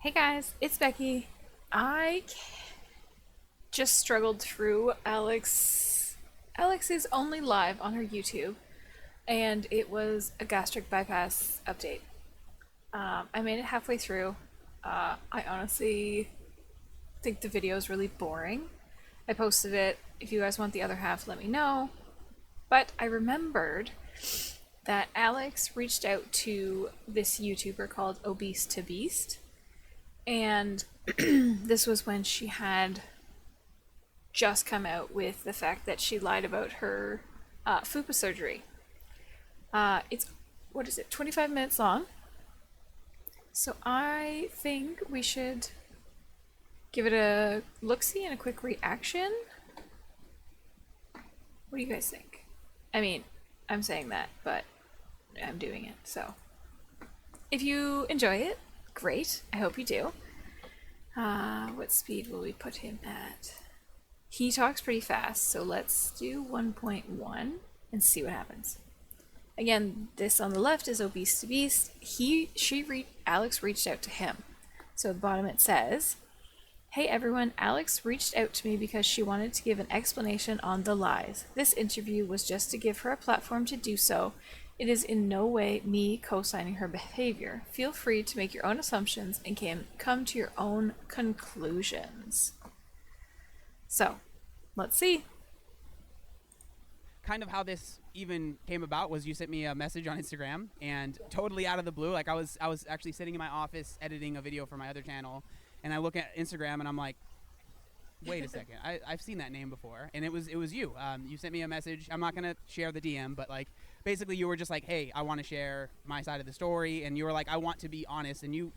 Hey guys, it's Becky. I just struggled through Alex is only live on her YouTube, and it was a gastric bypass update. I made it halfway through. I honestly think the video is really boring. I posted it. If you guys want the other half, let me know. But I remembered that Alex reached out to this YouTuber called ObesetoBeast, and this was when she had just come out with the fact that she lied about her Fupa surgery. It's, what is it, 25 minutes long? So I think we should give it a look-see and a quick reaction. What do you guys think? I mean, I'm saying that, but I'm doing it, so. If you enjoy it, great. I hope you do. What speed will we put him at? He talks pretty fast, so let's do 1.1 and see what happens. Again, this on the left is ObesetoBeast. Alex reached out to him. So at the bottom it says, "Hey everyone, Alex reached out to me because she wanted to give an explanation on the lies. This interview was just to give her a platform to do so. It is in no way me co-signing her behavior. Feel free to make your own assumptions and come to your own conclusions." So, let's see. Kind of how this even came about was you sent me a message on Instagram, and totally out of the blue, like I was actually sitting in my office editing a video for my other channel, and I look at Instagram and I'm like, wait a second, I've seen that name before, and it was you. You sent me a message. I'm not gonna share the DM, but like basically you were just like, hey, I want to share my side of the story, and you were like, I want to be honest, and you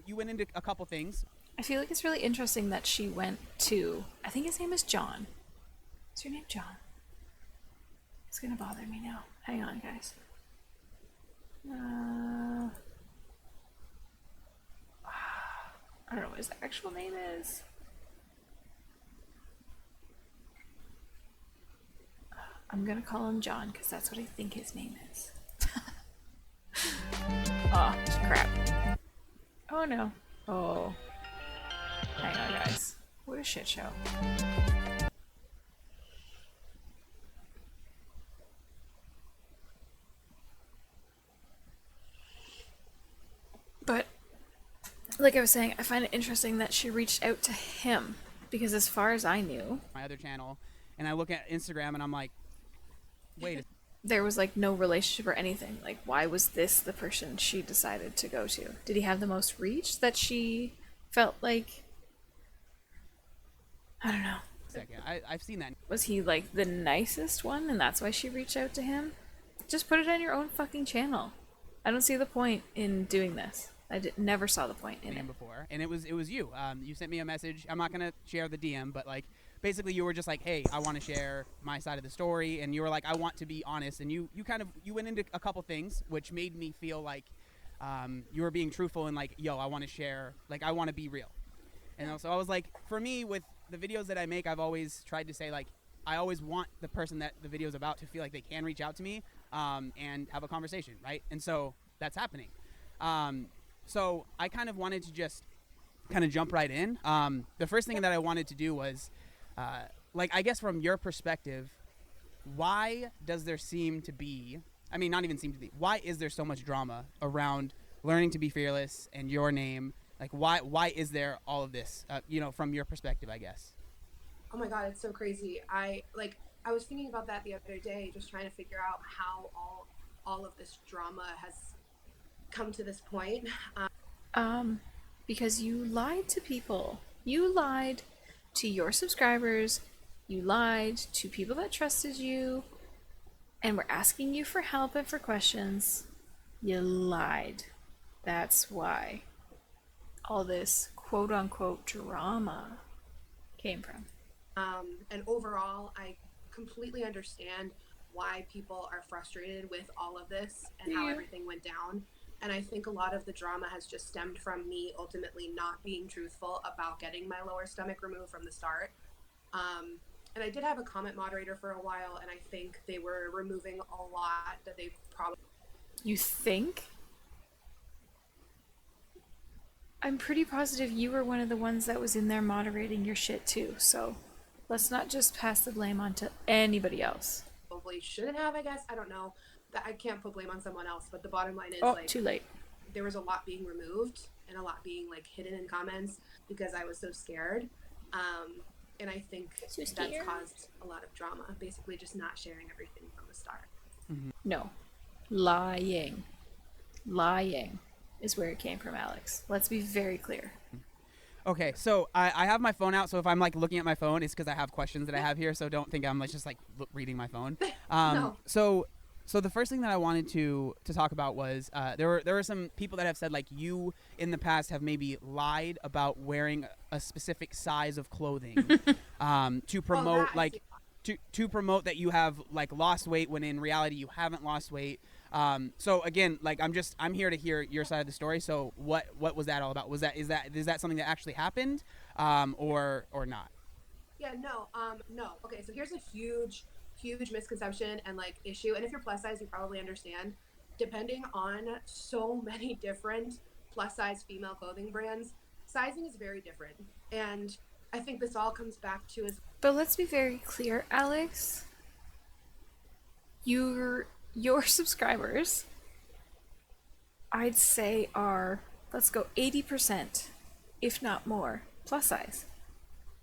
went into a couple things. I feel like it's really interesting that she went to, I think his name is John. Is your name John? It's gonna bother me now. Hang on, guys. I don't know what his actual name is. I'm gonna call him John because that's what I think his name is. Oh, crap. Oh no. Oh. Hang on, guys. What a shit show. But, like I was saying, I find it interesting that she reached out to him because, as far as I knew, My other channel, and I look at Instagram and I'm like, wait. There was like no relationship or anything. Like, why was this the person she decided to go to? Did he have the most reach that she felt like? I don't know. Second, I've seen that. Was he like the nicest one and that's why she reached out to him? Just put it on your own fucking channel. I don't see the point in doing this. Never saw the point in it before, and it was you. You sent me a message. I'm not gonna share the DM, but like basically you were just like, hey, I want to share my side of the story, and you were like, I want to be honest, and you went into a couple things which made me feel like you were being truthful and like, yo, I want to share, like I want to be real. And so I was like, for me, with the videos that I make, I've always tried to say like, I always want the person that the video is about to feel like they can reach out to me and have a conversation, right? And so that's happening. So I kind of wanted to just kind of jump right in. The first thing that I wanted to do was, like, I guess from your perspective, why does there seem to be, I mean, not even seem to be, why is there so much drama around learning to be fearless and your name? Like, why is there all of this, from your perspective, I guess? Oh my God, it's so crazy. I was thinking about that the other day, just trying to figure out how all of this drama has come to this point. because you lied to people. You lied to your subscribers. You lied to people that trusted you and were asking you for help and for questions. You lied. That's why all this quote unquote drama came from. And overall, I completely understand why people are frustrated with all of this and how everything went down. And I think a lot of the drama has just stemmed from me ultimately not being truthful about getting my lower stomach removed from the start. And I did have a comment moderator for a while, and I think they were removing a lot that they probably... You think? I'm pretty positive you were one of the ones that was in there moderating your shit too, so let's not just pass the blame on to anybody else. Probably shouldn't have, I guess. I don't know. That I can't put blame on someone else, but the bottom line is Oh, like too late. there was a lot being removed and a lot being like hidden in comments because I was so scared. And I think that's caused a lot of drama. Basically, just not sharing everything from the start. No. Lying. Lying is where it came from, Alex. Let's be very clear. Okay, so I have my phone out, so if I'm like looking at my phone, it's because I have questions that I have here, so don't think I'm like just like reading my phone. No. So the first thing that I wanted to talk about was there were some people that have said like you in the past have maybe lied about wearing a specific size of clothing to promote to promote that you have like lost weight when in reality you haven't lost weight. So again, like I'm here to hear your side of the story. So what was that all about? Is that something that actually happened, or not? Yeah, no. Okay, so here's a huge misconception and like issue. And if you're plus size, you probably understand. Depending on so many different plus size female clothing brands, sizing is very different. And I think this all comes back to is. But let's be very clear, Alex. Your subscribers, I'd say, are, let's go 80%, if not more, plus size.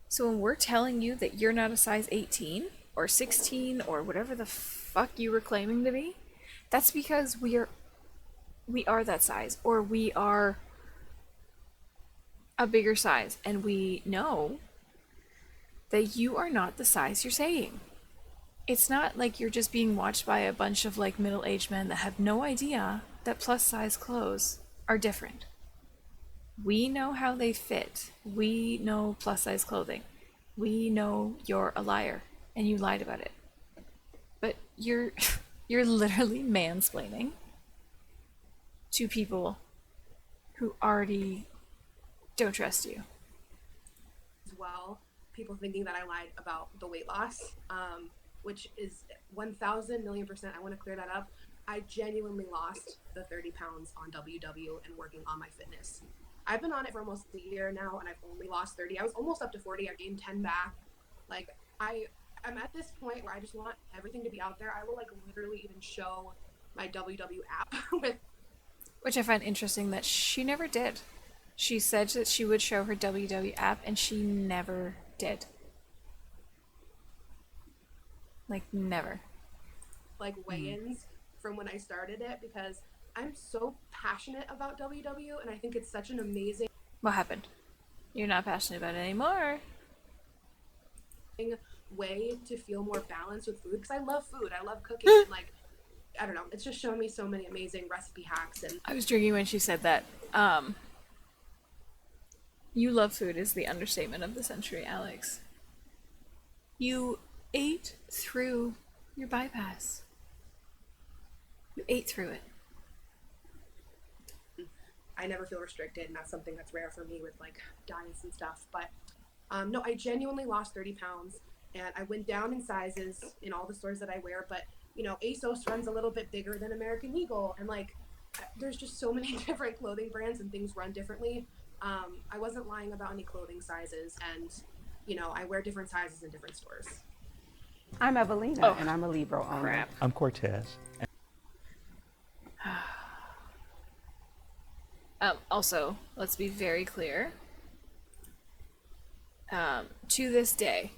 So when we're telling you that you're not a size 18 or 16 or whatever the fuck you were claiming to be, that's because we are that size, or we are a bigger size, and we know that you are not the size you're saying. It's not like you're just being watched by a bunch of like middle-aged men that have no idea that plus size clothes are different. We know how they fit. We know plus size clothing. We know you're a liar and you lied about it. But you're literally mansplaining to people who already don't trust you. As well, people thinking that I lied about the weight loss, which is 1,000,000,000%. I want to clear that up. I genuinely lost the 30 pounds on WW and working on my fitness. I've been on it for almost a year now, and I've only lost 30. I was almost up to 40. I gained 10 back. Like, I'm at this point where I just want everything to be out there. I will, like, literally even show my WW app with... Which I find interesting that she never did. She said that she would show her WW app, and she never did. Like, never. Like, weigh-ins from when I started it, because I'm so passionate about WW, and I think it's such an amazing... What happened? You're not passionate about it anymore. ...way to feel more balanced with food, because I love food. I love cooking, and, like, I don't know. It's just shown me so many amazing recipe hacks, and... I was drinking when she said that. You love food is the understatement of the century, Alex. You ate through your bypass. You ate through it. I never feel restricted, and that's something that's rare for me with like diets and stuff. But no, I genuinely lost 30 pounds, and I went down in sizes in all the stores that I wear. But you know, ASOS runs a little bit bigger than American Eagle, and like there's just so many different clothing brands and things run differently. I wasn't lying about any clothing sizes, and you know, I wear different sizes in different stores. I'm Evelina, and I'm a Libra owner. Crap. I'm Cortez. Also, let's be very clear. To this day,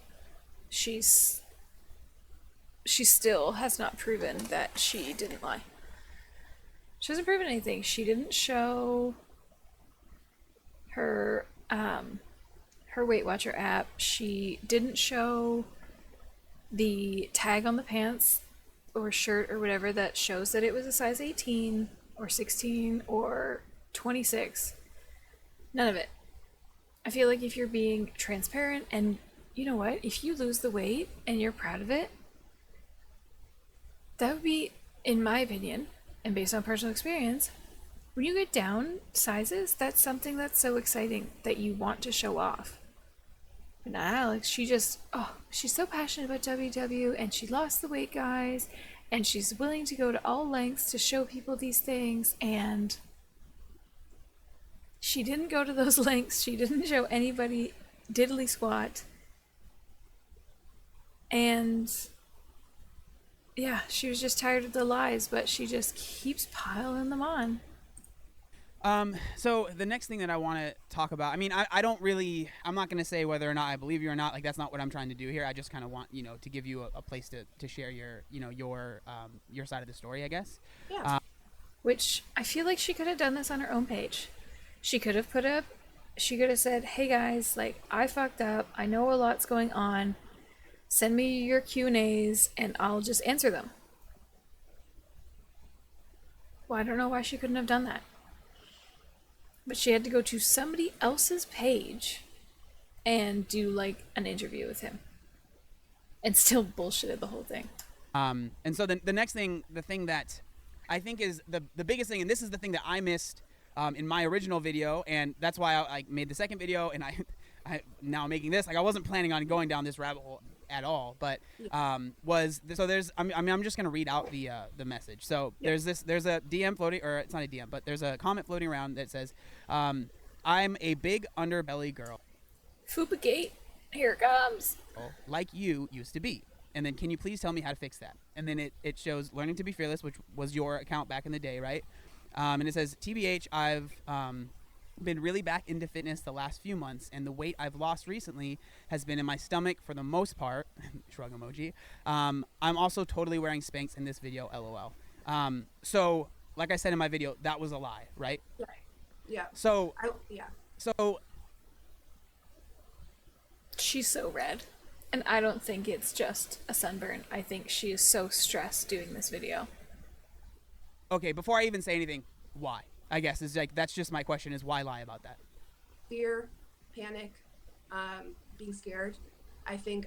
she still has not proven that she didn't lie. She hasn't proven anything. She didn't show her Weight Watcher app. She didn't show the tag on the pants or shirt or whatever that shows that it was a size 18 or 16 or 26. None of it. I feel like if you're being transparent, and you know what, if you lose the weight and you're proud of it, that would be, in my opinion, and based on personal experience, when you get down sizes, that's something that's so exciting that you want to show off. But not Alex. She's so passionate about WW, and she lost the weight, guys, and she's willing to go to all lengths to show people these things, and She didn't go to those lengths. She didn't show anybody diddly squat. And yeah, she was just tired of the lies, but she just keeps piling them on. So the next thing that I want to talk about, I mean, I don't really, I'm not going to say whether or not I believe you or not. Like, that's not what I'm trying to do here. I just kind of want, to give you a place to share your, your side of the story, I guess. Yeah. Which I feel like she could have done this on her own page. She could have said, hey guys, like, I fucked up. I know a lot's going on. Send me your Q&As and I'll just answer them. Well, I don't know why she couldn't have done that. But she had to go to somebody else's page and do like an interview with him. And still bullshitted the whole thing. And so the next thing, the thing that I think is the biggest thing, and this is the thing that I missed in my original video, and that's why I made the second video, and I now making this. Like, I wasn't planning on going down this rabbit hole at all, but I'm just gonna read out the message. So there's a DM floating, or it's not a DM, but there's a comment floating around that says, I'm a big underbelly girl. Fupa gate, here it comes. Like you used to be. And then, can you please tell me how to fix that? And then it shows Learning to be Fearless, which was your account back in the day, right? And it says, TBH, I've been really back into fitness the last few months, and the weight I've lost recently has been in my stomach for the most part. Shrug emoji. I'm also totally wearing Spanx in this video, LOL. So, like I said in my video, that was a lie, right? Yeah. Yeah. So, So, she's so red. And I don't think it's just a sunburn. I think she is so stressed doing this video. Okay, before I even say anything, why? I guess is like, that's just my question, is why lie about that? Fear, panic, being scared. I think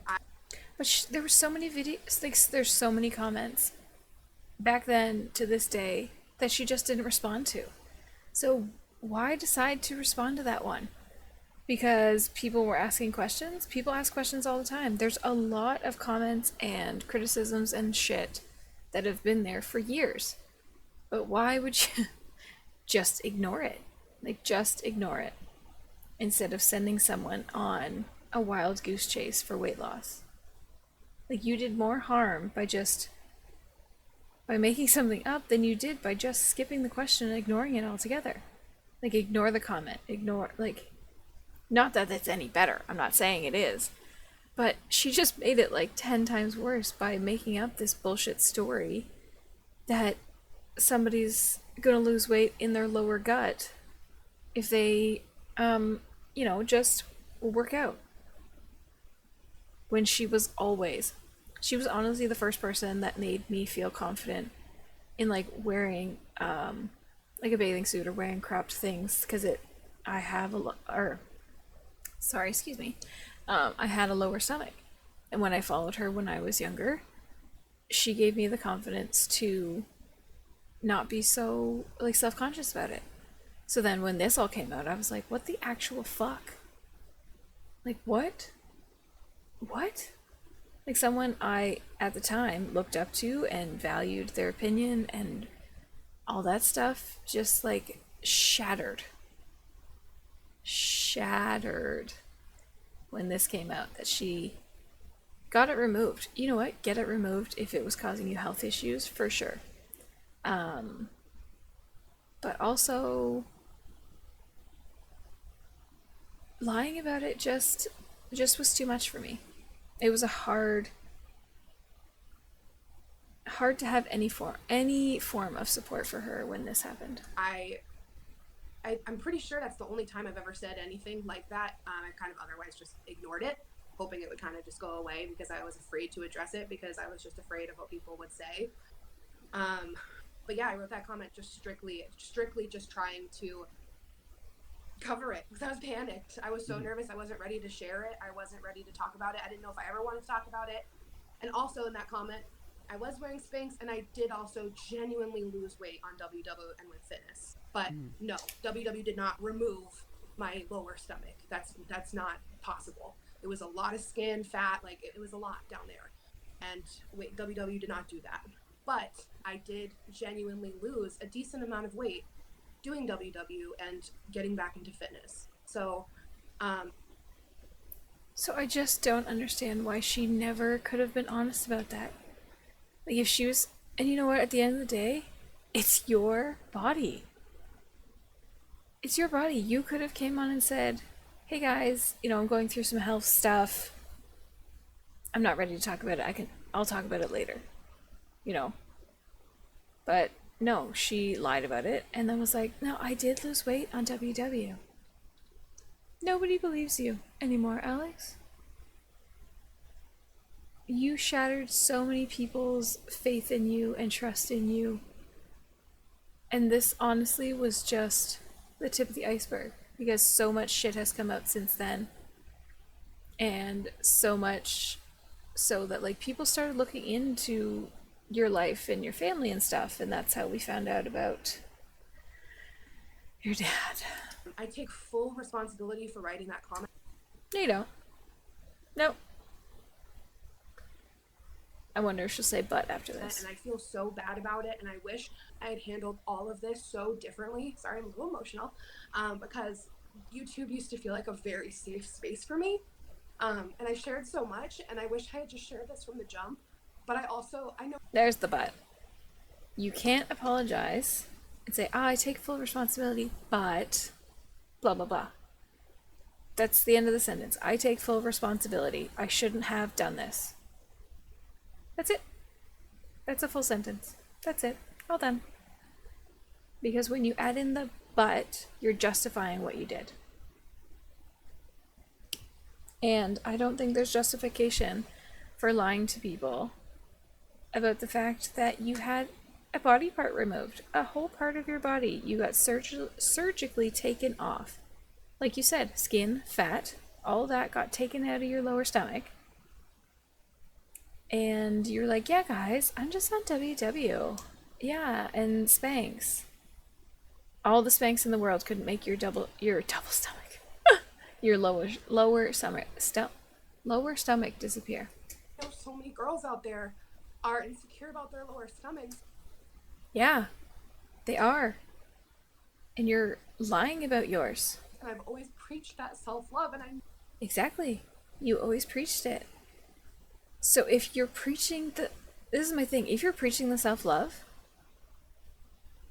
But there were so many videos, like, there's so many comments back then to this day that she just didn't respond to. So why decide to respond to that one? Because people were asking questions. People ask questions all the time. There's a lot of comments and criticisms and shit that have been there for years. But why would you just ignore it? Like, just ignore it instead of sending someone on a wild goose chase for weight loss. Like, you did more harm by making something up than you did by just skipping the question and ignoring it altogether. Like, ignore the comment. Not that it's any better. I'm not saying it is. But she just made it like 10 times worse by making up this bullshit story that somebody's gonna lose weight in their lower gut if they, just work out. When she was honestly the first person that made me feel confident in like wearing like a bathing suit or wearing cropped things, because I had a lower stomach. And when I followed her when I was younger, she gave me the confidence to not be so like self-conscious about it. So then when this all came out, I was like, what the actual fuck? Like, what? Like, someone I at the time looked up to and valued their opinion and all that stuff just like shattered when this came out, that she got it removed. You know what? Get it removed if it was causing you health issues, for sure. But also lying about it just was too much for me. It was hard to have any form of support for her when this happened. I'm pretty sure that's the only time I've ever said anything like that. I kind of otherwise just ignored it, hoping it would kind of just go away because I was afraid to address it, because I was just afraid of what people would say. But yeah, I wrote that comment just strictly just trying to cover it because I was panicked. I was so nervous. I wasn't ready to share it. I wasn't ready to talk about it. I didn't know if I ever wanted to talk about it. And also in that comment, I was wearing Spanx, and I did also genuinely lose weight on WW and with fitness. But no, WW did not remove my lower stomach. That's not possible. It was a lot of skin, fat, like it was a lot down there. And WW did not do that. But I did genuinely lose a decent amount of weight doing WW and getting back into fitness. So I just don't understand why she never could have been honest about that. Like, if she was, and you know what, at the end of the day, it's your body. It's your body. You could have came on and said, hey guys, I'm going through some health stuff. I'm not ready to talk about it. I'll talk about it later. But no, she lied about it and then was like, no, I did lose weight on WW. Nobody believes you anymore, Alex. You shattered so many people's faith in you and trust in you. And this honestly was just the tip of the iceberg, because so much shit has come out since then. And so much so that like people started looking into your life and your family and stuff, and that's how we found out about your dad. I take full responsibility for writing that comment. No, you don't. Nope. I wonder if she'll say but after this. And I feel so bad about it, and I wish I had handled all of this so differently. Sorry, I'm a little emotional, because YouTube used to feel like a very safe space for me. And I shared so much, and I wish I had just shared this from the jump. But I know. There's the but. You can't apologize and say, I take full responsibility, but blah, blah, blah. That's the end of the sentence. I take full responsibility. I shouldn't have done this. That's it. That's a full sentence. That's it. All done. Because when you add in the but, you're justifying what you did. And I don't think there's justification for lying to people about the fact that you had a body part removed. A whole part of your body. You got surgically taken off. Like you said, skin, fat, all that got taken out of your lower stomach. And you're like, yeah, guys, I'm just on WW. Yeah, and Spanx. All the Spanx in the world couldn't make your double stomach. Your lower stomach disappear. There's so many girls out there are insecure about their lower stomachs. Yeah, they are. And you're lying about yours. And I've always preached that self-love, and I'm... Exactly. You always preached it. So if you're preaching this is my thing, if you're preaching the self-love,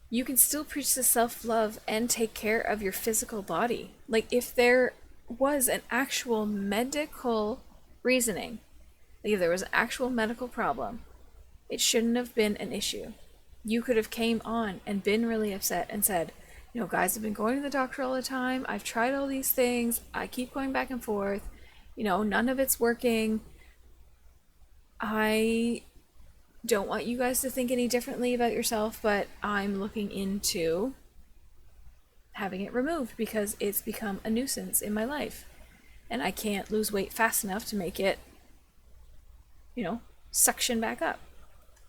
you can still preach the self-love and take care of your physical body. Like, if there was an actual medical reasoning, like if there was an actual medical problem, it shouldn't have been an issue. You could have came on and been really upset and said, guys, I've been going to the doctor all the time. I've tried all these things. I keep going back and forth. None of it's working. I don't want you guys to think any differently about yourself, but I'm looking into having it removed because it's become a nuisance in my life. And I can't lose weight fast enough to make it, suction back up.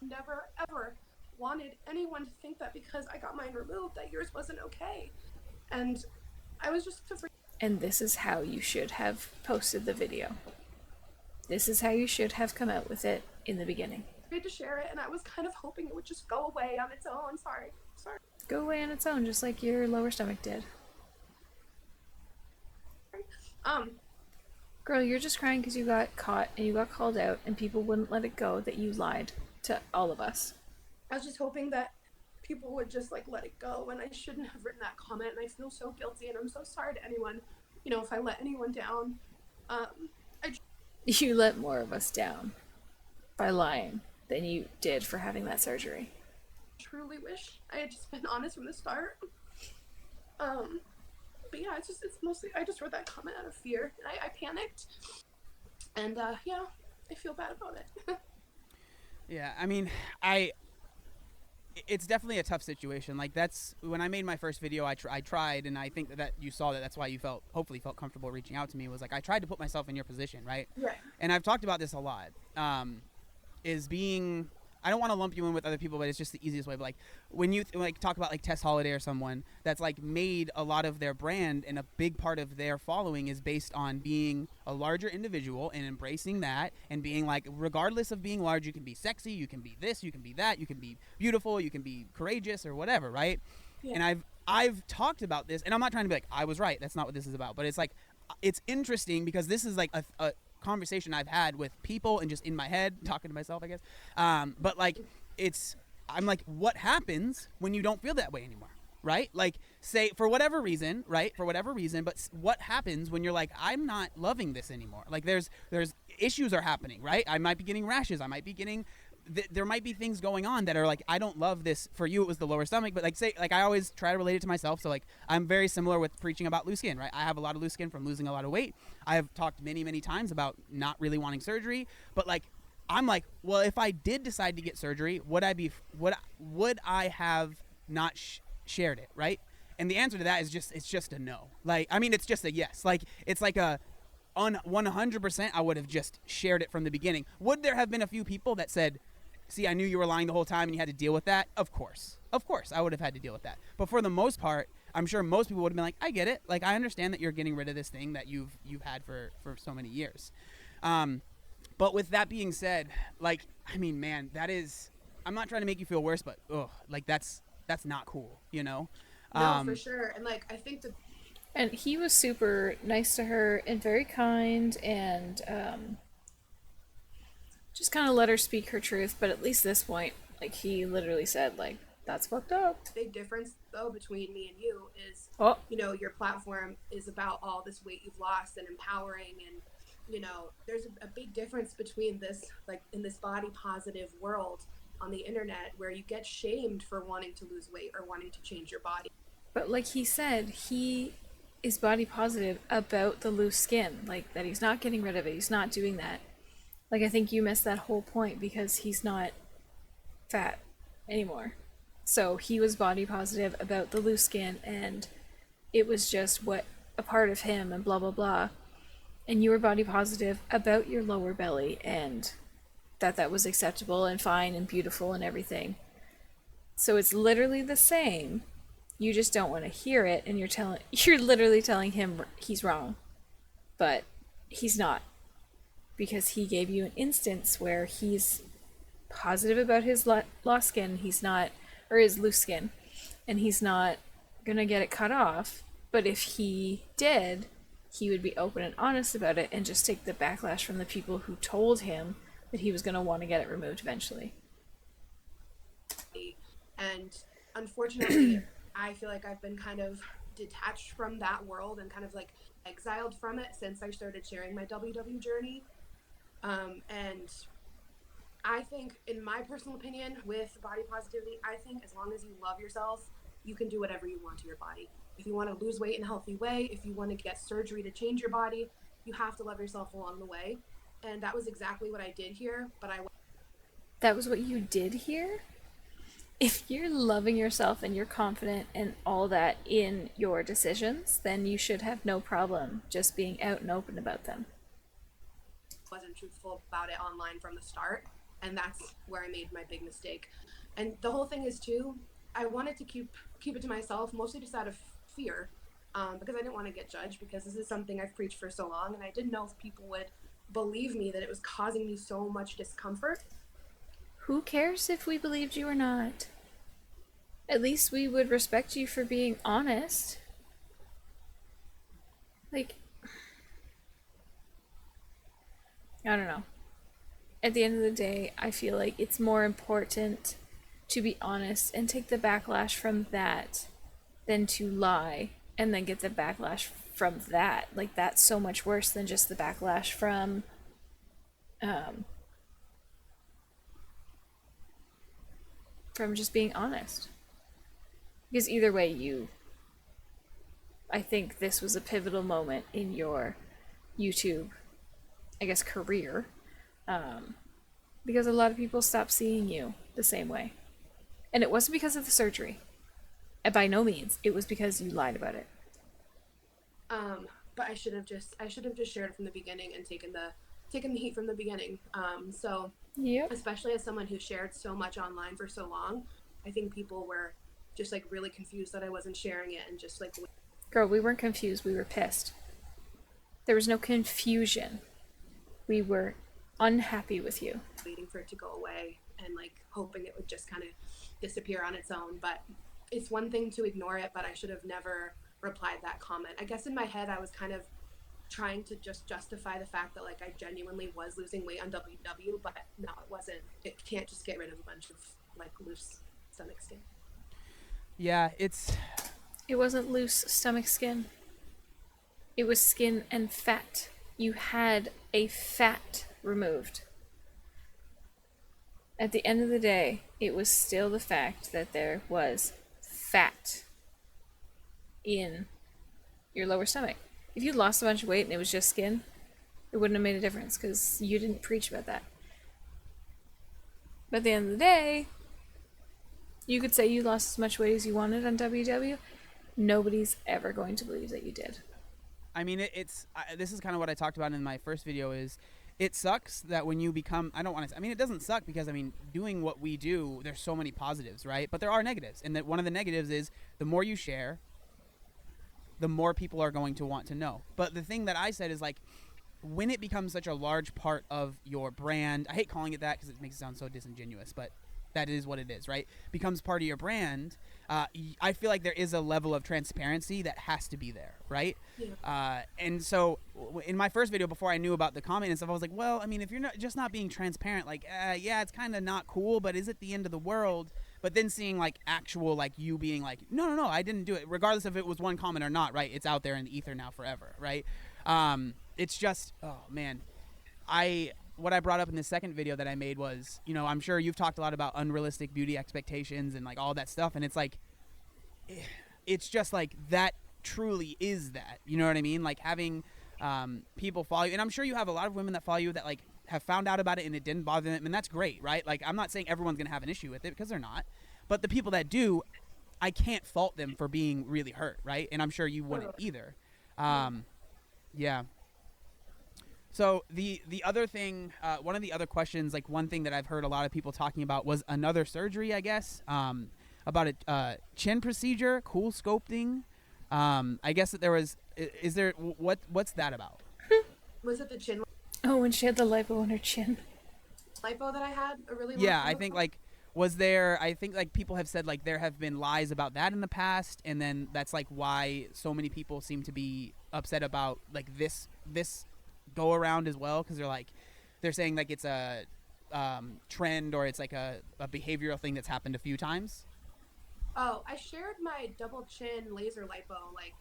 Never, ever wanted anyone to think that because I got mine removed, that yours wasn't okay. And I was just afraid. And this is how you should have posted the video. This is how you should have come out with it in the beginning. To share it, and I was kind of hoping it would just go away on its own. Sorry. Go away on its own, just like your lower stomach did. Girl, you're just crying because you got caught and you got called out and people wouldn't let it go that you lied to all of us. I was just hoping that people would just let it go, and I shouldn't have written that comment, and I feel so guilty, and I'm so sorry to anyone, if I let anyone down. You let more of us down by lying than you did for having that surgery. Truly wish I had just been honest from the start. But yeah, it's mostly, I just wrote that comment out of fear, and I panicked. And yeah, I feel bad about it. Yeah, I mean, it's definitely a tough situation. Like, that's when I made my first video, I tried, and I think that you saw that. That's why you hopefully felt comfortable reaching out to me, was like, I tried to put myself in your position, right? Yeah. And I've talked about this a lot, I don't want to lump you in with other people, but it's just the easiest way. But like, when you talk about like Tess Holiday or someone that's like made a lot of their brand, and a big part of their following is based on being a larger individual and embracing that, and being like, regardless of being large, you can be sexy, you can be this, you can be that, you can be beautiful, you can be courageous or whatever, right? Yeah. And I've talked about this, and I'm not trying to be like, I was right. That's not what this is about. But it's like, it's interesting because this is like a conversation I've had with people and just in my head, talking to myself, I guess. But like, I'm like, what happens when you don't feel that way anymore? Right? Like, say, for whatever reason, right? For whatever reason, but what happens when you're like, I'm not loving this anymore? Like, there's issues are happening, right? I might be getting rashes. I might be getting, there might be things going on that are like, I don't love this. For you, it was the lower stomach, but like, say, like, I always try to relate it to myself. So like, I'm very similar with preaching about loose skin, right? I have a lot of loose skin from losing a lot of weight. I have talked many, many times about not really wanting surgery, but like, I'm like, well, if I did decide to get surgery, would I have not shared it, right? And the answer to that is it's just a no. Like, I mean, it's just a yes. Like, it's like a 100% I would have just shared it from the beginning. Would there have been a few people that said, see, I knew you were lying the whole time and you had to deal with that? Of course, I would have had to deal with that. But for the most part, I'm sure most people would have been like, I get it. Like, I understand that you're getting rid of this thing that you've had for so many years. But with that being said, like, I mean, man, I'm not trying to make you feel worse, but like, that's not cool, you know? No, for sure. And like, I think that. And he was super nice to her and very kind, and just kind of let her speak her truth. But at least this point, like, he literally said, like, that's fucked up. Big difference though between me and you is, you know, your platform is about all this weight you've lost and empowering, and you know, there's a big difference between this, like, in this body positive world on the internet where you get shamed for wanting to lose weight or wanting to change your body. But like he said, he is body positive about the loose skin, like, that he's not getting rid of it, he's not doing that. Like, I think you missed that whole point because he's not fat anymore. So he was body positive about the loose skin, and it was just what a part of him, and blah blah blah. And you were body positive about your lower belly, and that was acceptable and fine and beautiful and everything. So it's literally the same. You just don't want to hear it, and you're literally telling him he's wrong. But he's not, because he gave you an instance where he's positive about his lost skin, or his loose skin, and he's not gonna get it cut off. But if he did, he would be open and honest about it and just take the backlash from the people who told him that he was going to want to get it removed eventually. And unfortunately, I feel like I've been kind of detached from that world and kind of like exiled from it since I started sharing my WW journey. And I think, in my personal opinion, with body positivity, I think as long as you love yourself, you can do whatever you want to your body. If you want to lose weight in a healthy way, if you want to get surgery to change your body, you have to love yourself along the way. And that was exactly what I did here. That was what you did here? If you're loving yourself and you're confident and all that in your decisions, then you should have no problem just being out and open about them. Wasn't truthful about it online from the start, and that's where I made my big mistake. And the whole thing is too, I wanted to keep it to myself, mostly just out of fear, because I didn't want to get judged, because this is something I've preached for so long, and I didn't know if people would believe me, that it was causing me so much discomfort. Who cares if we believed you or not? At least we would respect you for being honest. Like, I don't know. At the end of the day, I feel like it's more important to be honest and take the backlash from that than to lie and then get the backlash from that. Like, that's so much worse than just the backlash from just being honest. Because either way, I think this was a pivotal moment in your YouTube, I guess, career, because a lot of people stopped seeing you the same way. And it wasn't because of the surgery. By no means. It was because you lied about it. But I should have just shared it from the beginning and taken the heat from the beginning. So yep. Especially as someone who shared so much online for so long, I think people were just like really confused that I wasn't sharing it, and just like, girl, we weren't confused, we were pissed. There was no confusion. We were unhappy with you. Waiting for it to go away and like hoping it would just kind of disappear on its own. But it's one thing to ignore it, but I should have never replied that comment. I guess in my head I was kind of trying to just justify the fact that like I genuinely was losing weight on WW, but no, it wasn't. It can't just get rid of a bunch of like loose stomach skin. Yeah, It wasn't loose stomach skin. It was skin and fat. You had a fat removed. At the end of the day, it was still the fact that there was fat in your lower stomach. If you lost a bunch of weight and it was just skin, it wouldn't have made a difference because you didn't preach about that. But at the end of the day, you could say you lost as much weight as you wanted on WW. Nobody's ever going to believe that you did. I mean, this is kind of what I talked about in my first video is it sucks that when you become, I don't want to, I mean, it doesn't suck because, I mean, doing what we do, there's so many positives, right? But there are negatives. And that one of the negatives is the more you share, the more people are going to want to know. But the thing that I said is like, when it becomes such a large part of your brand, I hate calling it that because it makes it sound so disingenuous, but that is what it is, right? Becomes part of your brand. I feel like there is a level of transparency that has to be there, right? Yeah. And so in my first video, before I knew about the comment and stuff, I was like, well, I mean, if you're not being transparent, like, yeah, it's kind of not cool, but is it the end of the world? But then seeing like actual, like you being like, no, I didn't do it, regardless if it was one comment or not, right? It's out there in the ether now forever, right? It's just, oh man, what I brought up in the second video that I made was, you know, I'm sure you've talked a lot about unrealistic beauty expectations and like all that stuff. And it's like, it's just like that truly is that, you know what I mean? Like having people follow you. And I'm sure you have a lot of women that follow you that like have found out about it and it didn't bother them. And that's great, right? Like I'm not saying everyone's going to have an issue with it because they're not. But the people that do, I can't fault them for being really hurt, right? And I'm sure you wouldn't either. Yeah. So the other thing, one of the other questions, like one thing that I've heard a lot of people talking about was another surgery, I guess, about a chin procedure, cool sculpting. I guess that there was, is there, what's that about? Was it the chin Oh, when she had the lipo on her chin. lipo that I had a really long Yeah, time I think ago? like, was there, I think like people have said like there have been lies about that in the past. And then that's like why so many people seem to be upset about like this go around as well, because they're saying like it's a trend or it's like a behavioral thing that's happened a few times. Oh, I shared my double chin laser lipo like,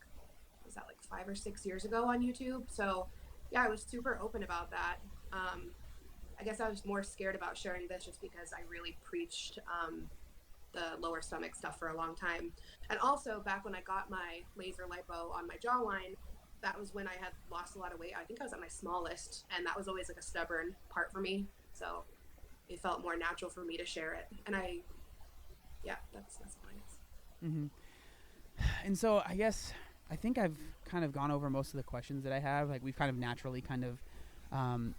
was that like 5 or 6 years ago on YouTube? So yeah, I was super open about that. I guess I was more scared about sharing this just because I really preached the lower stomach stuff for a long time. And also back when I got my laser lipo on my jawline, that was when I had lost a lot of weight. I think I was at my smallest, and that was always like a stubborn part for me. So it felt more natural for me to share it. And that's all I guess. Mm-hmm. And so I think I've kind of gone over most of the questions that I have. Like we've kind of naturally kind of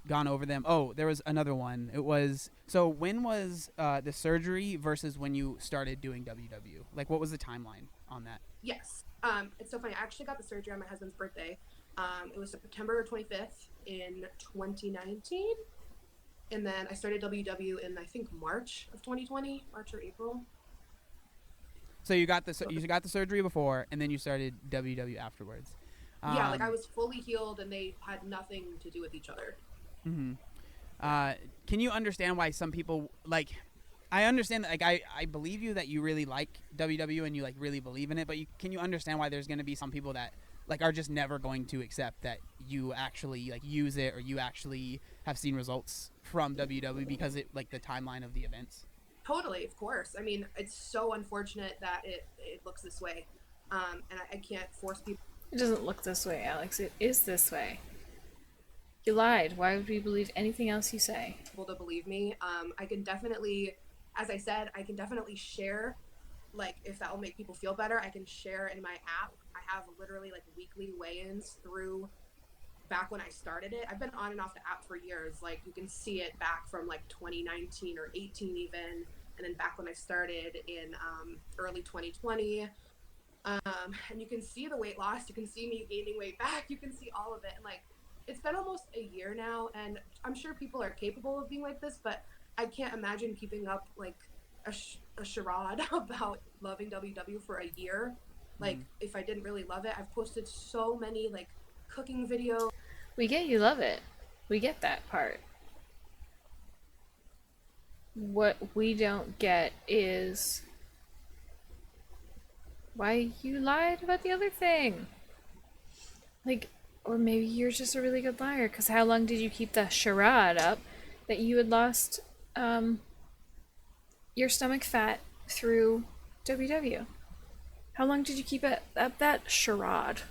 gone over them. Oh, there was another one. It was, so when was the surgery versus when you started doing WW? Like what was the timeline on that? Yes. It's so funny. I actually got the surgery on my husband's birthday. It was September 25th in 2019. And then I started WW in, I think, March of 2020, March or April. So you got the surgery before, and then you started WW afterwards. Yeah, like I was fully healed, and they had nothing to do with each other. Mm-hmm. Can you understand why some people, like, I understand that, like, I believe you that you really like WW and you, like, really believe in it, but can you understand why there's going to be some people that, like, are just never going to accept that you actually, like, use it or you actually have seen results from WW because it, like, the timeline of the events? Totally, of course. I mean, it's so unfortunate that it looks this way. And I can't force people. It doesn't look this way, Alex. It is this way. You lied. Why would we believe anything else you say? To believe me. I can definitely, as I said, I can definitely share, like, if that will make people feel better, I can share in my app. I have literally like weekly weigh-ins through back when I started it. I've been on and off the app for years. Like you can see it back from like 2019 or 18 even, and then back when I started in early 2020. And you can see the weight loss. You can see me gaining weight back. You can see all of it. And like, it's been almost a year now, and I'm sure people are capable of being like this, but I can't imagine keeping up like a charade about loving WW for a year. Like, if I didn't really love it, I've posted so many like cooking videos. We get you love it. We get that part. What we don't get is why you lied about the other thing. Like, or maybe you're just a really good liar, because how long did you keep the charade up that you had lost your stomach fat through WW? How long did you keep it up that charade?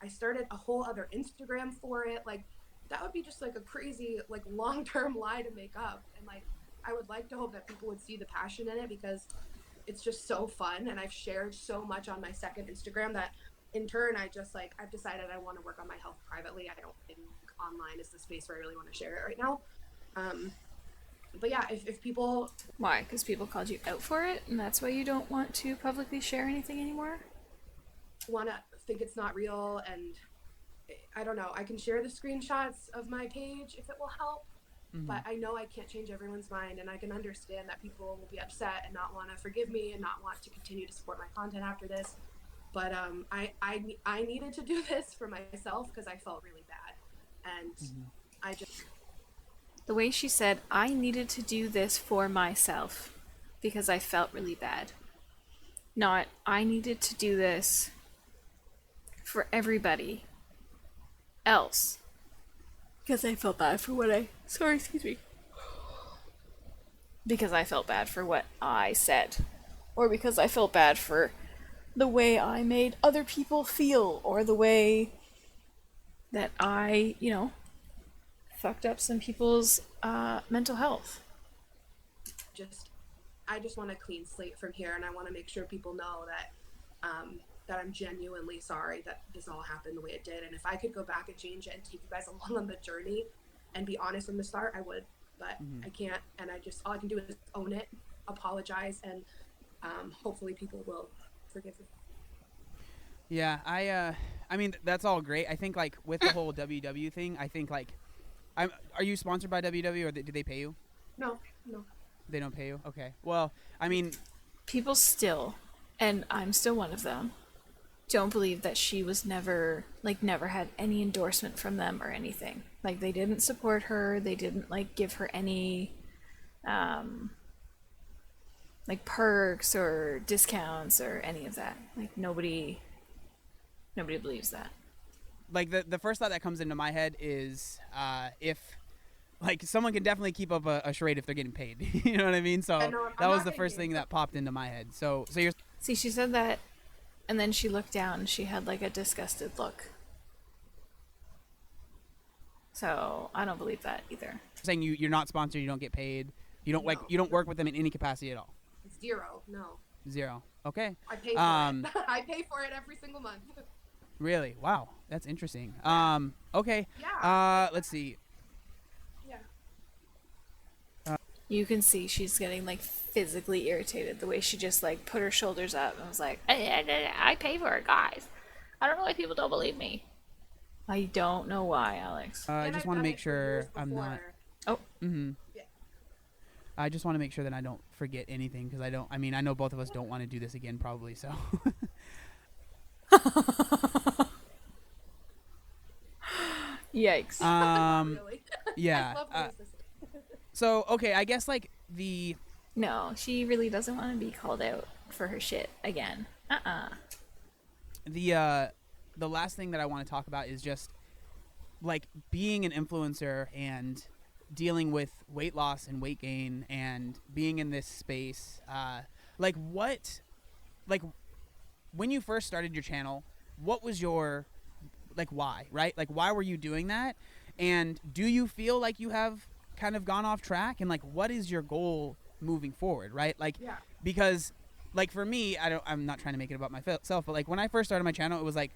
I started a whole other Instagram for it. Like, that would be just like a crazy, like, long-term lie to make up. And like, I would like to hope that people would see the passion in it, because it's just so fun. And I've shared so much on my second Instagram that in turn, I've decided I want to work on my health privately. I don't think online is the space where I really want to share it right now. But yeah, if people... Why? Because people called you out for it, and that's why you don't want to publicly share anything anymore? want to think it's not real, and I don't know, I can share the screenshots of my page if it will help, but I know I can't change everyone's mind, and I can understand that people will be upset and not want to forgive me and not want to continue to support my content after this. But I needed to do this for myself because I felt really bad, and I just... The way she said, I needed to do this for myself because I felt really bad. Not, I needed to do this for everybody else because I felt bad for what I... Sorry, excuse me. Because I felt bad for what I said. Or because I felt bad for the way I made other people feel, or the way that I, fucked up some people's mental health. I just want a clean slate from here, and I want to make sure people know that that I'm genuinely sorry that this all happened the way it did. And if I could go back and change it and take you guys along on the journey and be honest from the start, I would. But I can't, and all I can do is own it, apologize, and hopefully people will forgive me. Yeah, I mean, that's all great. I think, like, with the whole WW thing, I think, like, are you sponsored by WW, or do they pay you? No. They don't pay you? Okay. Well, I mean... People still, and I'm still one of them, don't believe that she was never had any endorsement from them or anything. Like, they didn't support her, they didn't, give her any, perks or discounts or any of that. Like, nobody believes that. Like, the first thought that comes into my head is, if... Like, someone can definitely keep up a charade if they're getting paid. You know what I mean? So that was the first thing that popped into my head. So you're... See, she said that, and then she looked down, and she had, a disgusted look. So I don't believe that either. Saying you're not sponsored, you don't get paid, you don't you don't work with them in any capacity at all. Zero. No. Zero. Okay. I pay for it. I pay for it every single month. Really? Wow, that's interesting. Yeah. Okay. Yeah. Let's see. You can see she's getting physically irritated the way she just put her shoulders up and was like, I pay for it, guys. I don't know why people don't believe me. I don't know why, Alex. I just want to make sure I'm not... Oh. Yeah. I just want to make sure that I don't forget anything, because I know both of us don't want to do this again probably, so... Yikes. Really? Yeah. I love racism. So, okay, I guess No, she really doesn't want to be called out for her shit again. The last thing that I want to talk about is just being an influencer and dealing with weight loss and weight gain and being in this space. When you first started your channel, what was your why, right? Why were you doing that? And do you feel like you have kind of gone off track, and what is your goal moving forward, right? Yeah. Because for me, I'm not trying to make it about myself, but when I first started my channel, it was I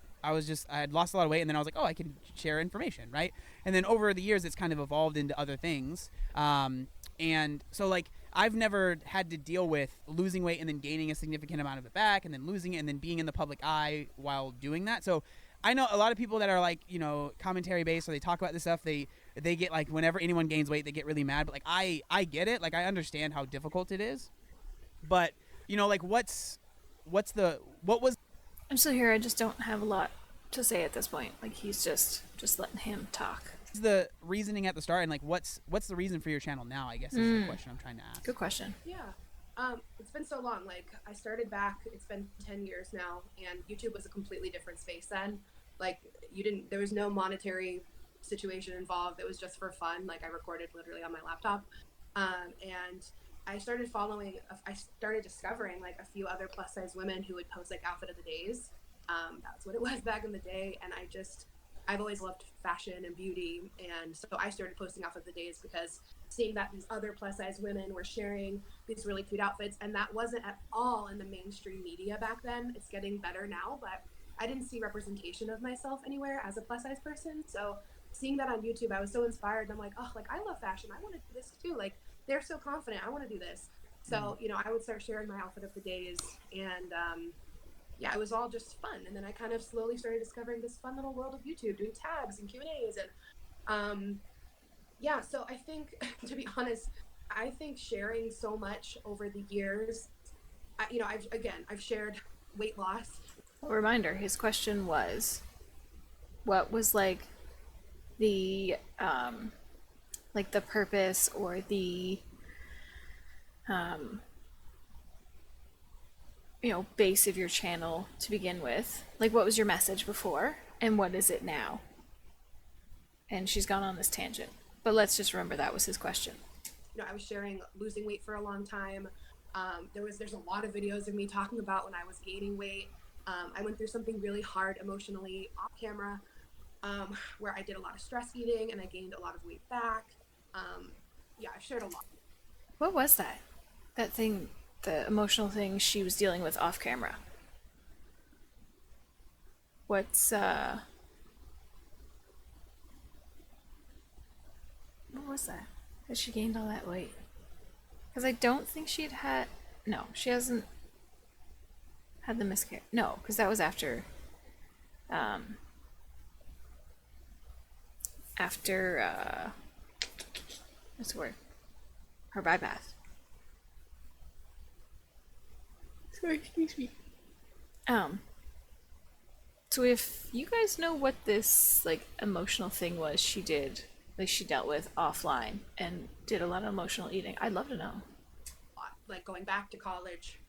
had lost a lot of weight, and then I was I can share information, right? And then over the years, it's kind of evolved into other things. And so I've never had to deal with losing weight and then gaining a significant amount of it back, and then losing it, and then being in the public eye while doing that. So I know a lot of people that are commentary based, or they talk about this stuff, they get like, whenever anyone gains weight, they get really mad. But like, I get it. Like, I understand how difficult it is. But, you know, like, what was I'm still here. I just don't have a lot to say at this point. Like, he's just letting him talk. the reasoning at the start, and like, what's the reason for your channel now, I guess, is the question I'm trying to ask. Good question. Yeah. It's been so long. Like, I started back, it's been 10 years now, and YouTube was a completely different space then. Like, there was no monetary situation involved. It was just for fun. Like, I recorded literally on my laptop. And I started discovering like a few other plus size women who would post like outfit of the days. That's what it was back in the day. And I've always loved fashion and beauty. And so I started posting outfit of the days because seeing that these other plus size women were sharing these really cute outfits, and that wasn't at all in the mainstream media back then. It's getting better now, but I didn't see representation of myself anywhere as a plus size person. So seeing that on YouTube, I was so inspired. I'm like, oh, like, I love fashion. I want to do this too. Like, they're so confident. I want to do this. So, you know, I would start sharing my outfit of the days, and yeah, it was all just fun. And then I kind of slowly started discovering this fun little world of YouTube, doing tags and Q&As. And yeah, so I think, to be honest, I think sharing so much over the years, I've shared weight loss. A reminder, his question was, what was like the purpose or the base of your channel to begin with? Like, what was your message before and what is it now? And she's gone on this tangent, but let's just remember that was his question. You know, I was sharing losing weight for a long time. There's a lot of videos of me talking about when I was gaining weight. I went through something really hard emotionally off camera, where I did a lot of stress eating and I gained a lot of weight back. Yeah, I've shared a lot. What was that? That thing, the emotional thing she was dealing with off camera? What was that? That she gained all that weight? Because I don't think she hasn't had the miscarriage. No, because that was after what's the word? Her bypass. Sorry, excuse me. So if you guys know what this like emotional thing was she did, like she dealt with offline and did a lot of emotional eating, I'd love to know. Like going back to college,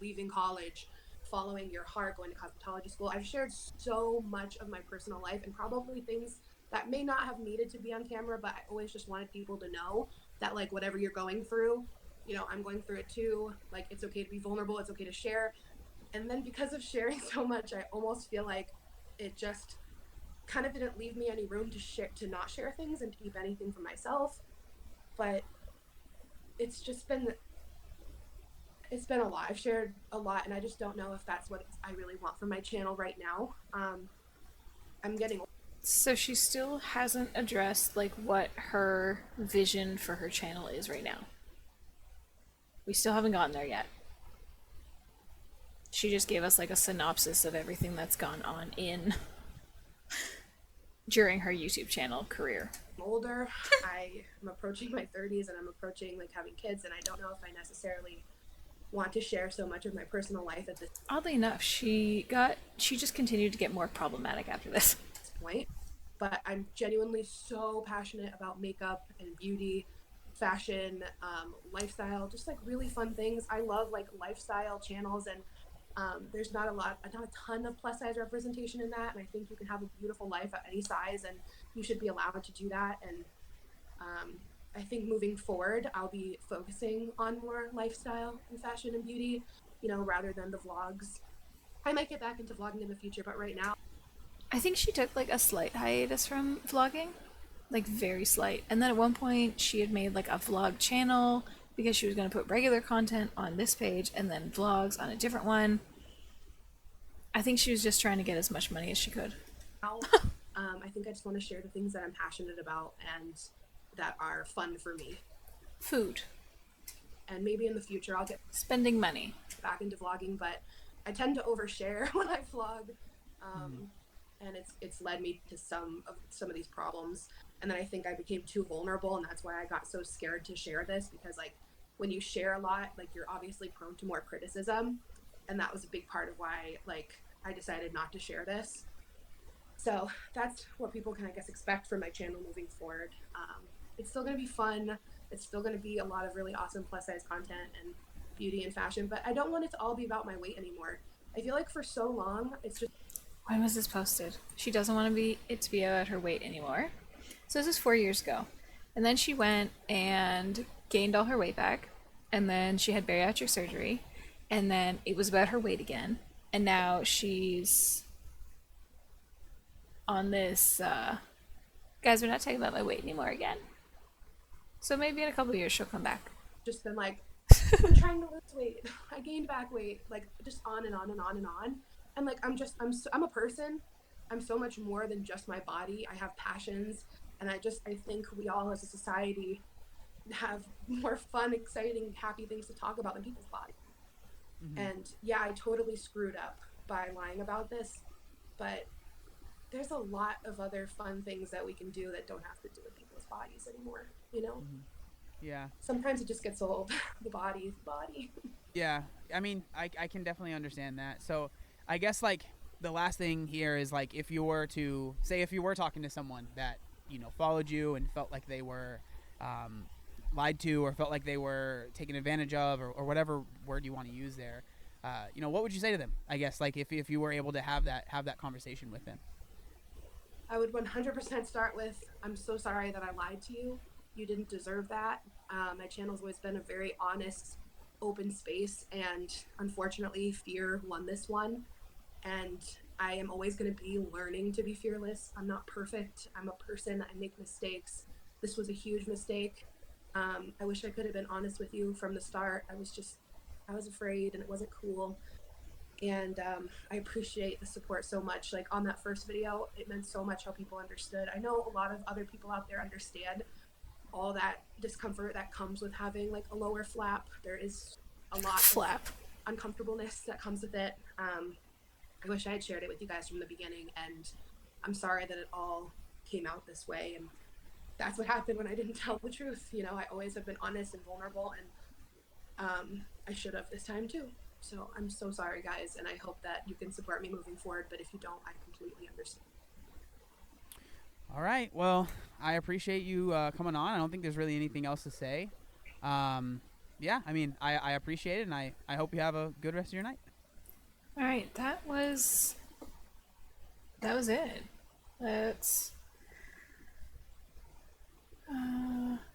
leaving college, following your heart, going to cosmetology school. I've shared so much of my personal life and probably things that may not have needed to be on camera, but I always just wanted people to know that like whatever you're going through, you know, I'm going through it too. Like, it's okay to be vulnerable. It's okay to share. And then because of sharing so much, I almost feel like it just kind of didn't leave me any room to not share things and to keep anything for myself. But it's been a lot. I've shared a lot, and I just don't know if that's what I really want for my channel right now. I'm getting old. So she still hasn't addressed like what her vision for her channel is right now. We still haven't gotten there yet. She just gave us like a synopsis of everything that's gone on during her YouTube channel career. I'm older. I am approaching my 30s, and I'm approaching like having kids, and I don't know if I necessarily want to share so much of my personal life at this Oddly enough, she just continued to get more problematic after this point. But I'm genuinely so passionate about makeup and beauty, fashion, lifestyle, just like really fun things. I love like lifestyle channels, and there's not a ton of plus size representation in that, and I think you can have a beautiful life at any size, and you should be allowed to do that. And I think moving forward, I'll be focusing on more lifestyle and fashion and beauty, you know, rather than the vlogs. I might get back into vlogging in the future, but right now, I think she took like a slight hiatus from vlogging, like very slight. And then at one point she had made like a vlog channel because she was going to put regular content on this page and then vlogs on a different one. I think she was just trying to get as much money as she could. I think I just want to share the things that I'm passionate about and that are fun for me. Food. And maybe in the future I'll get spending money back into vlogging, but I tend to overshare when I vlog. and it's led me to some of these problems. And then I think I became too vulnerable, and that's why I got so scared to share this, because like when you share a lot, like you're obviously prone to more criticism, and that was a big part of why like I decided not to share this. So that's what people can, I guess, expect from my channel moving forward. It's still going to be fun. It's still going to be a lot of really awesome plus size content and beauty and fashion, but I don't want it to all be about my weight anymore. I feel like for so long, it's just. When was this posted? She doesn't want it to be about her weight anymore. So this is 4 years ago. And then she went and gained all her weight back. And then she had bariatric surgery. And then it was about her weight again. And now she's on this, guys, we're not talking about my weight anymore again. So maybe in a couple of years she'll come back. Just been like, I'm trying to lose weight. I gained back weight, like just on and on and on and on. And like, I'm a person. I'm so much more than just my body. I have passions. And I think we all as a society have more fun, exciting, happy things to talk about than people's bodies. Mm-hmm. And yeah, I totally screwed up by lying about this, but there's a lot of other fun things that we can do that don't have to do with people's bodies anymore, you know? Mm-hmm. Yeah. Sometimes it just gets old. The body. Yeah. I mean, I can definitely understand that. So I guess like the last thing here is like, if you were talking to someone that, you know, followed you and felt like they were lied to, or felt like they were taken advantage of, or whatever word you want to use there, you know, what would you say to them? I guess like if you were able to have that conversation with them. I would 100% start with, I'm so sorry that I lied to you. You didn't deserve that. My channel's always been a very honest, open space, and unfortunately fear won this one. And I am always going to be learning to be fearless. I'm not perfect. I'm a person. I make mistakes. This was a huge mistake. I wish I could have been honest with you from the start. I was afraid, and it wasn't cool. And I appreciate the support so much. Like on that first video, it meant so much how people understood. I know a lot of other people out there understand all that discomfort that comes with having like a lower flap. There is a lot of uncomfortableness that comes with it. I wish I had shared it with you guys from the beginning, and I'm sorry that it all came out this way. And that's what happened when I didn't tell the truth. You know, I always have been honest and vulnerable, and I should have this time too. So I'm so sorry, guys, and I hope that you can support me moving forward. But if you don't, I completely understand. All right. Well, I appreciate you coming on. I don't think there's really anything else to say. Yeah, I mean, I appreciate it, and I hope you have a good rest of your night. All right, that was it. Let's.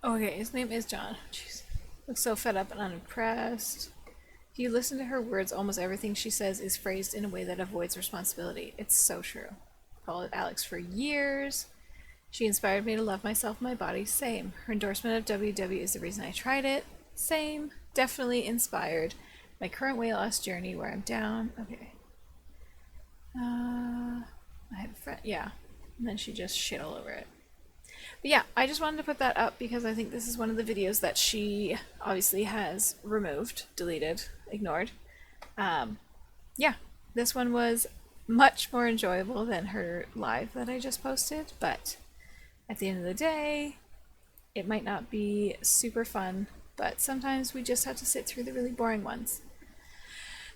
Okay, his name is John. Jeez, looks so fed up and unimpressed. If you listen to her words, almost everything she says is phrased in a way that avoids responsibility. It's so true. Followed Alex for years. She inspired me to love myself and my body. Same. Her endorsement of WW is the reason I tried it. Same. Definitely inspired my current weight loss journey where I'm down. Okay. I had a friend. Yeah. And then she just shit all over it. But yeah, I just wanted to put that up because I think this is one of the videos that she obviously has removed, deleted, ignored. Yeah, this one was much more enjoyable than her live that I just posted, but at the end of the day, it might not be super fun, but sometimes we just have to sit through the really boring ones.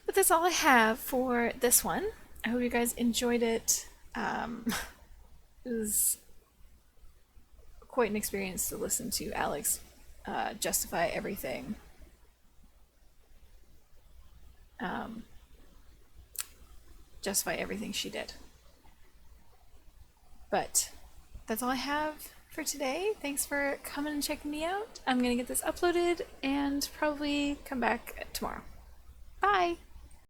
But that's all I have for this one. I hope you guys enjoyed it. It was quite an experience to listen to Alex justify everything. Justify everything she did. But that's all I have for today. Thanks for coming and checking me out. I'm gonna get this uploaded and probably come back tomorrow.